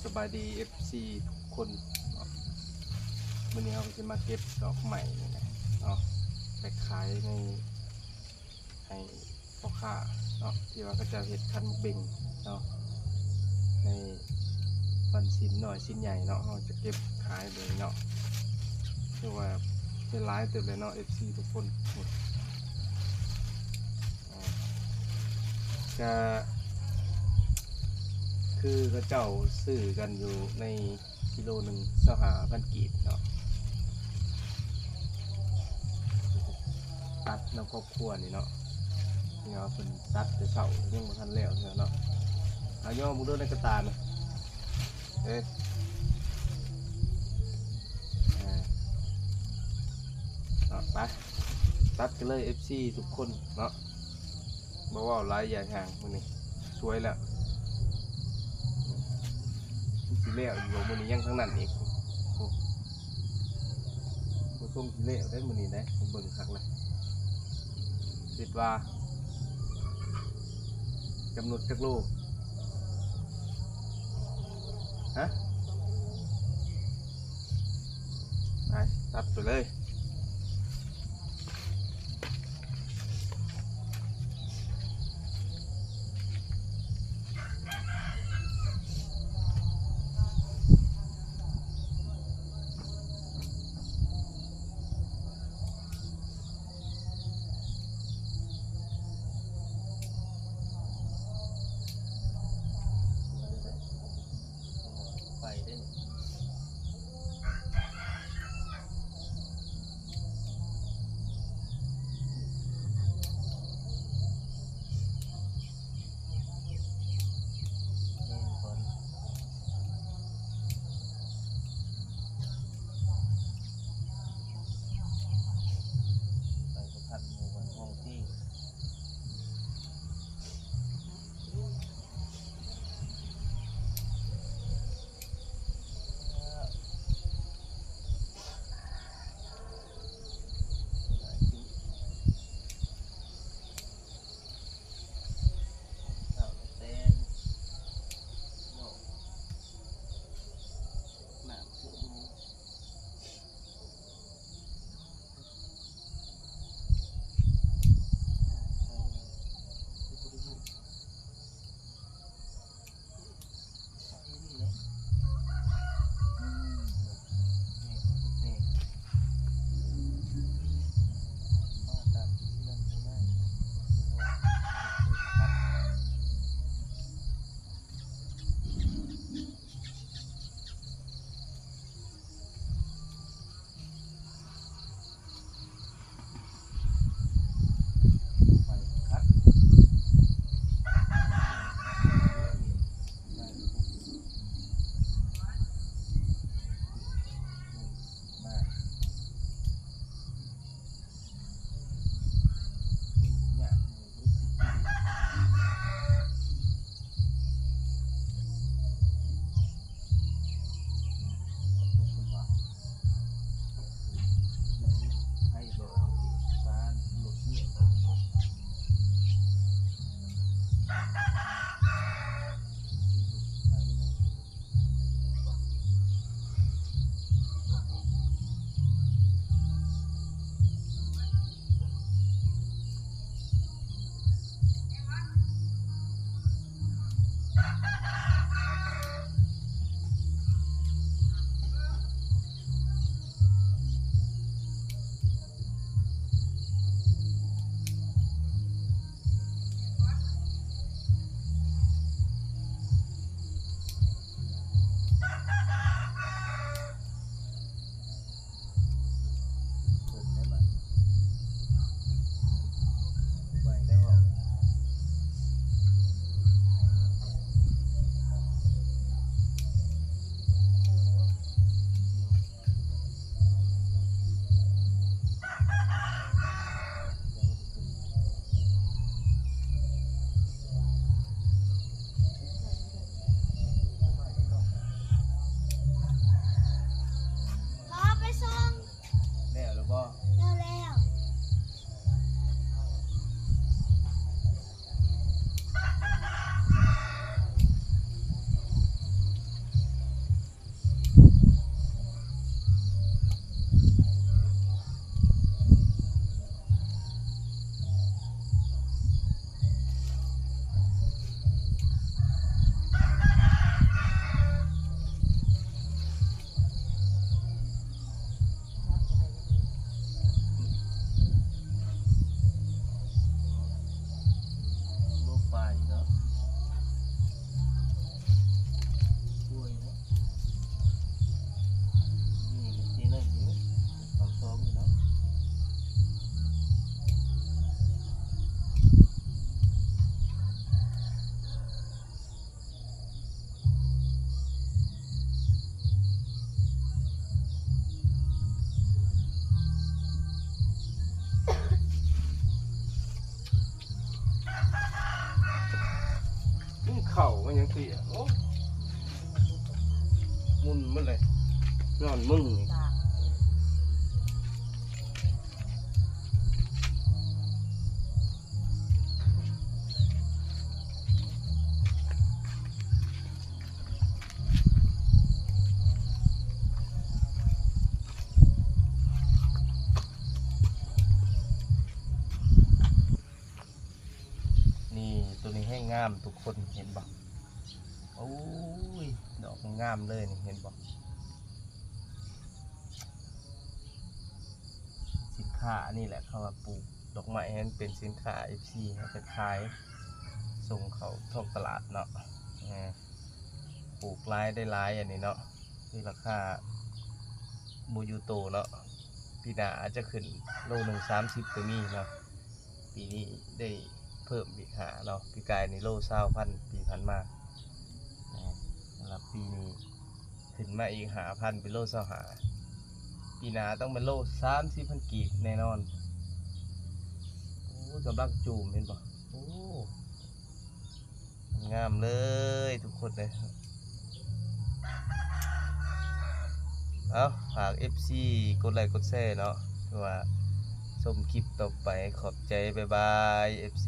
สบายดี FC ทุกคนเนาะวันนี้เราจะมาเก็บดอกใหม่นี่นะเนาะไปขายในให้พ่อค้าเนาะที่ว่าก็จะเห็ดคันมุกเบ่งเนาะในวันสิ้นหน่อยสิ้นใหญ่เนาะเราจะเก็บขายเลยเนาะคือว่าเป็นร้ายเต็มเลยเนาะ FC ทุกคนก็คือเขาเจ้าซื้อกันอยู่ในกิโลหนึ่ง25,000 กีบเนาะตัดน้ำครอบครัวนี่เนาะนี่เราเป็นตัดแต่เสายังบ่ทันแล้วเนาะเอาย่อมึงด้วยในกระตานะเอ้ยเนาะไปตัดกันเลย FC ทุกคนเนาะบอกว่าหลายอย่างห่างมันนี่สวยแล้วสีเหลวอยู่มันนี้ยังทั้งนั้นอีกมันต้องสีเหลวได้มันนี้ได้ผมเบิ่งคักเลยคิดว่ากำหนดจักโลฮะไปตัดไปเลยไปได้ ปียโอ้มุนมันเลยนอนมึงนี่ตัวนี้ให้งามทุกคนเห็นบ่โอ้ยดอกงามเลยนี่เห็นบ่สินค้านี่แหละเขาว่าปลูกดอกไม้ให้มันเป็นสินค้า FC ให้ไปขายส่งเขาท้องตลาดเนาะปลูกหลายได้หลายอันนี้เนาะที่ราคาบูยูโตเนาะปีหน้าอาจจะขึ้นโลหนึ่ง30ก็มีเนาะปีนี้ได้เพิ่มอีกหาเนาะปีกายนี่โล20,000ปีพันมาสำหรับปีนี้ขึ้นมาอีก5,000เป็นโล25ปีหน้าต้องเป็นโล30,000กีบแน่นอนโอ้กำลังจูมเห็นป่ะโอ้งามเลยทุกคนเลยเอาฝาก FC กดไลค์กดแชร์เนาะว่าชมคลิปต่อไปขอบใจบ๊ายบาย FC